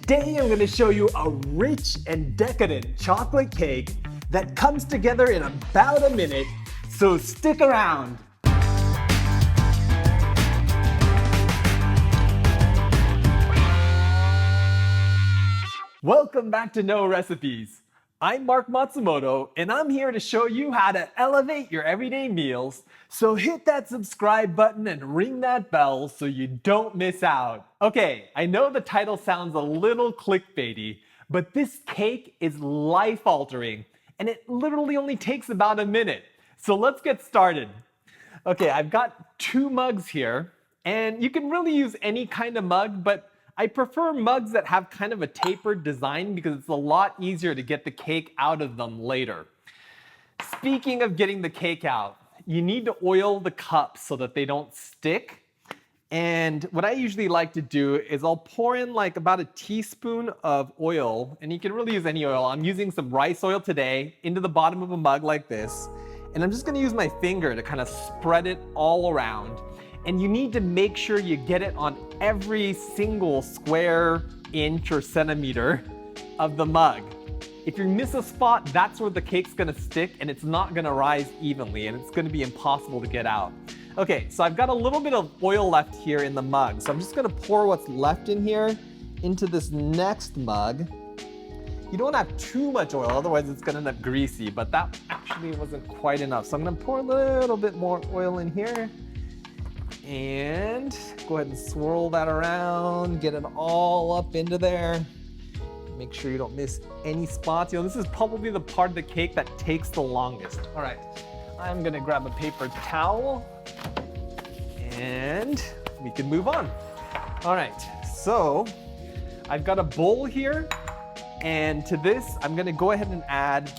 Today I'm going to show you a rich and decadent chocolate cake that comes together in about a minute, so stick around. Welcome back to No Recipes. I'm Mark Matsumoto, and I'm here to show you how to elevate your everyday meals, so hit that subscribe button and ring that bell so you don't miss out. Okay, I know the title sounds a little clickbaity, but this cake is life-altering, and it literally only takes about a minute. So let's get started. Okay, I've got 2 mugs here, and you can really use any kind of mug, but I prefer mugs that have kind of a tapered design because it's a lot easier to get the cake out of them later. Speaking of getting the cake out, you need to oil the cups so that they don't stick. And what I usually like to do is I'll pour in like about a teaspoon of oil, and you can really use any oil. I'm using some rice oil today into the bottom of a mug like this. And I'm just gonna use my finger to kind of spread it all around. And you need to make sure you get it on every single square inch or centimeter of the mug. If you miss a spot, that's where the cake's gonna stick and it's not gonna rise evenly and it's gonna be impossible to get out. Okay, so I've got a little bit of oil left here in the mug. So I'm just gonna pour what's left in here into this next mug. You don't want to have too much oil, otherwise it's gonna end up greasy, but that actually wasn't quite enough. So I'm gonna pour a little bit more oil in here. And go ahead and swirl that around, get it all up into there. Make sure you don't miss any spots. You know, this is probably the part of the cake that takes the longest. All right, I'm gonna grab a paper towel and we can move on. All right, so I've got a bowl here, and to this, I'm gonna go ahead and add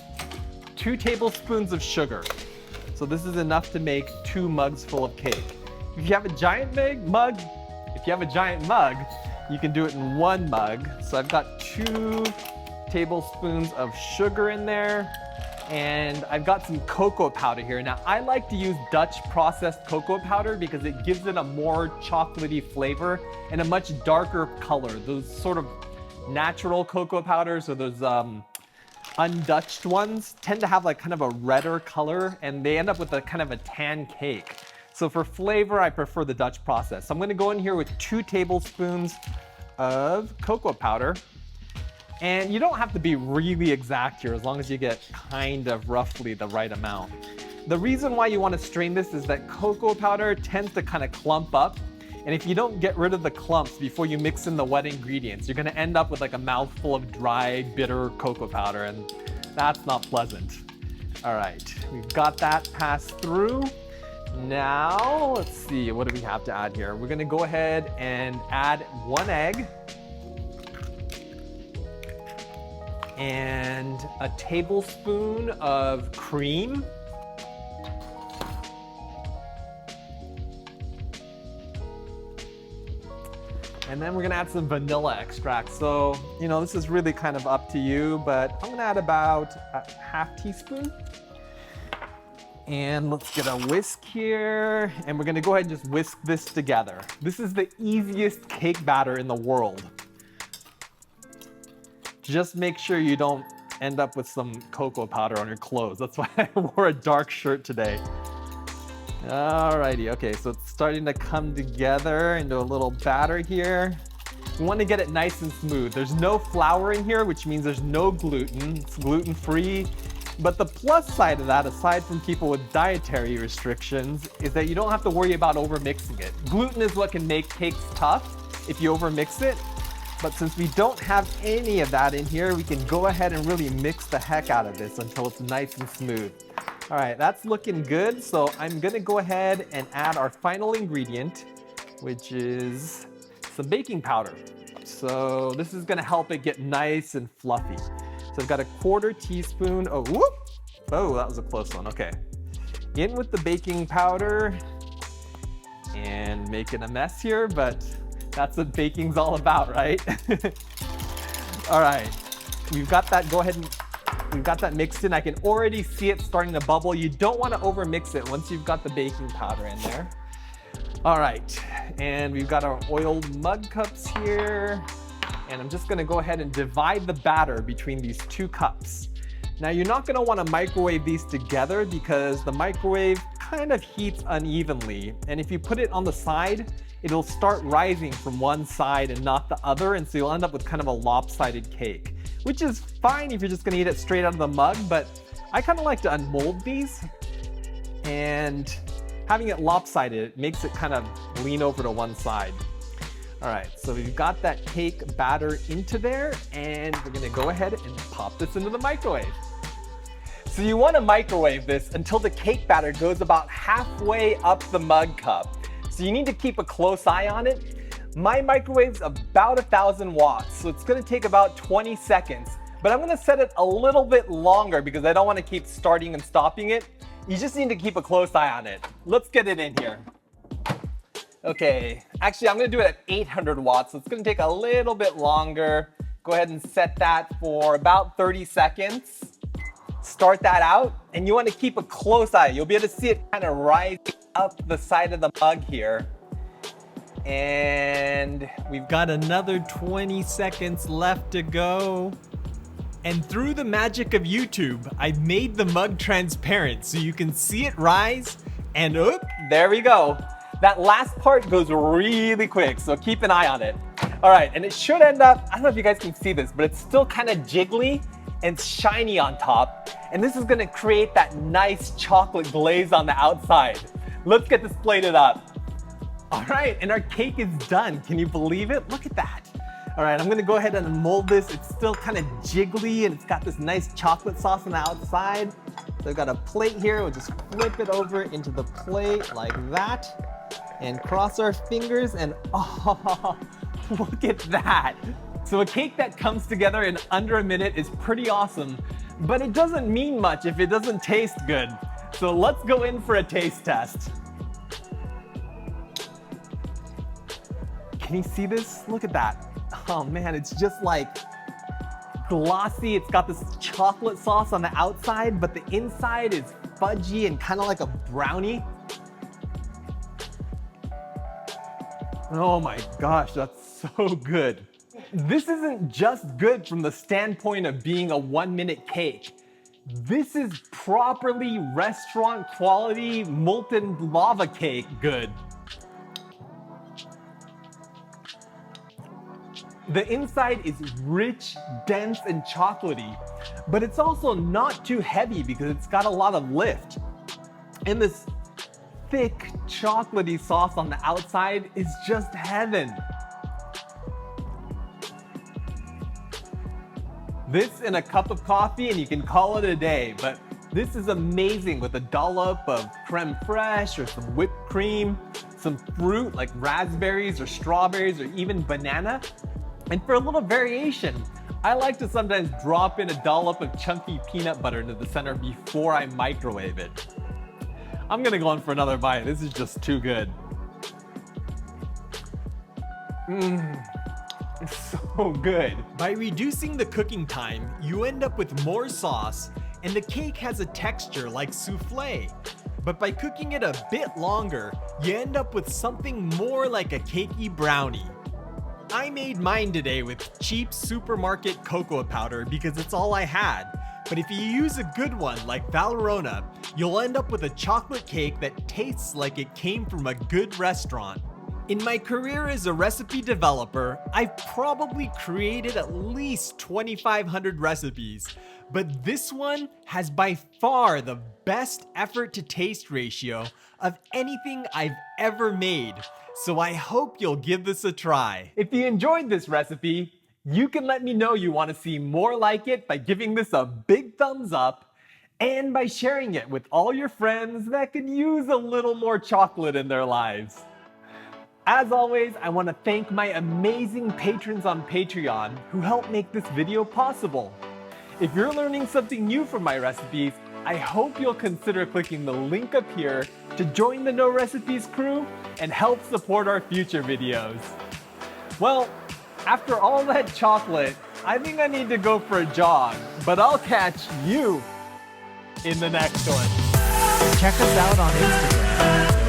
2 tablespoons of sugar. So this is enough to make 2 mugs full of cake. If you have a giant mug, you can do it in 1 mug. So I've got 2 tablespoons of sugar in there, and I've got some cocoa powder here. Now, I like to use Dutch processed cocoa powder because it gives it a more chocolatey flavor and a much darker color. Those sort of natural cocoa powders, or those undutched ones, tend to have like kind of a redder color, and they end up with a kind of a tan cake. So for flavor, I prefer the Dutch process. So I'm gonna go in here with 2 tablespoons of cocoa powder. And you don't have to be really exact here, as long as you get kind of roughly the right amount. The reason why you wanna strain this is that cocoa powder tends to kind of clump up. And if you don't get rid of the clumps before you mix in the wet ingredients, you're gonna end up with like a mouthful of dry, bitter cocoa powder, and that's not pleasant. All right, we've got that passed through. Now, let's see, what do we have to add here? We're gonna go ahead and add 1 egg and a tablespoon of cream. And then we're gonna add some vanilla extract. So, you know, this is really kind of up to you, but I'm gonna add about a ½ teaspoon. And let's get a whisk here, and we're gonna go ahead and just whisk this together. This is the easiest cake batter in the world. Just make sure you don't end up with some cocoa powder on your clothes. That's why I wore a dark shirt today. Alrighty, okay, so it's starting to come together into a little batter here. You want to get it nice and smooth. There's no flour in here, which means there's no gluten. It's gluten-free. But the plus side of that, aside from people with dietary restrictions, is that you don't have to worry about overmixing it. Gluten is what can make cakes tough if you overmix it. But since we don't have any of that in here, we can go ahead and really mix the heck out of this until it's nice and smooth. All right, that's looking good. So I'm gonna go ahead and add our final ingredient, which is some baking powder. So this is gonna help it get nice and fluffy. So I've got a 1/4 teaspoon of, oh, that was a close one, okay. In with the baking powder and making a mess here, but that's what baking's all about, right? All right, we've got that, we've got that mixed in. I can already see it starting to bubble. You don't wanna overmix it once you've got the baking powder in there. All right, and we've got our oiled mug cups here. And I'm just gonna go ahead and divide the batter between these 2 cups. Now you're not gonna wanna microwave these together because the microwave kind of heats unevenly. And if you put it on the side, it'll start rising from one side and not the other. And so you'll end up with kind of a lopsided cake, which is fine if you're just gonna eat it straight out of the mug, but I kind of like to unmold these, and having it lopsided, it makes it kind of lean over to one side. All right, so we've got that cake batter into there, and we're gonna go ahead and pop this into the microwave. So you wanna microwave this until the cake batter goes about halfway up the mug cup. So you need to keep a close eye on it. My microwave's about 1,000 watts, so it's gonna take about 20 seconds. But I'm gonna set it a little bit longer because I don't wanna keep starting and stopping it. You just need to keep a close eye on it. Let's get it in here. Okay, actually I'm gonna do it at 800 watts, so it's gonna take a little bit longer. Go ahead and set that for about 30 seconds. Start that out, and you wanna keep a close eye. You'll be able to see it kind of rise up the side of the mug here. And we've got another 20 seconds left to go. And through the magic of YouTube, I've made the mug transparent so you can see it rise, and there we go. That last part goes really quick, so keep an eye on it. All right, and it should end up, I don't know if you guys can see this, but it's still kind of jiggly and shiny on top. And this is gonna create that nice chocolate glaze on the outside. Let's get this plated up. All right, and our cake is done. Can you believe it? Look at that. All right, I'm gonna go ahead and mold this. It's still kind of jiggly, and it's got this nice chocolate sauce on the outside. So I've got a plate here. We'll just flip it over into the plate like that, and cross our fingers, and oh, look at that. So a cake that comes together in under a minute is pretty awesome, but it doesn't mean much if it doesn't taste good. So let's go in for a taste test. Can you see this? Look at that. Oh man, it's just like glossy. It's got this chocolate sauce on the outside, but the inside is fudgy and kind of like a brownie. Oh my gosh, that's so good. This isn't just good from the standpoint of being a 1-minute cake. This is properly restaurant quality molten lava cake good. The inside is rich, dense, and chocolatey, but it's also not too heavy because it's got a lot of lift. And this thick, chocolatey sauce on the outside is just heaven. This and a cup of coffee and you can call it a day, but this is amazing with a dollop of creme fraiche or some whipped cream, some fruit like raspberries or strawberries or even banana. And for a little variation, I like to sometimes drop in a dollop of chunky peanut butter into the center before I microwave it. I'm gonna go in for another bite. This is just too good. It's so good. By reducing the cooking time, you end up with more sauce, and the cake has a texture like souffle. But by cooking it a bit longer, you end up with something more like a cakey brownie. I made mine today with cheap supermarket cocoa powder because it's all I had. But if you use a good one like Valrhona, you'll end up with a chocolate cake that tastes like it came from a good restaurant. In my career as a recipe developer, I've probably created at least 2,500 recipes, but this one has by far the best effort to taste ratio of anything I've ever made. So I hope you'll give this a try. If you enjoyed this recipe, you can let me know you want to see more like it by giving this a big thumbs up and by sharing it with all your friends that could use a little more chocolate in their lives. As always, I want to thank my amazing patrons on Patreon who help make this video possible. If you're learning something new from my recipes, I hope you'll consider clicking the link up here to join the No Recipes crew and help support our future videos. Well, after all that chocolate, I think I need to go for a jog, but I'll catch you in the next one. Check us out on Instagram.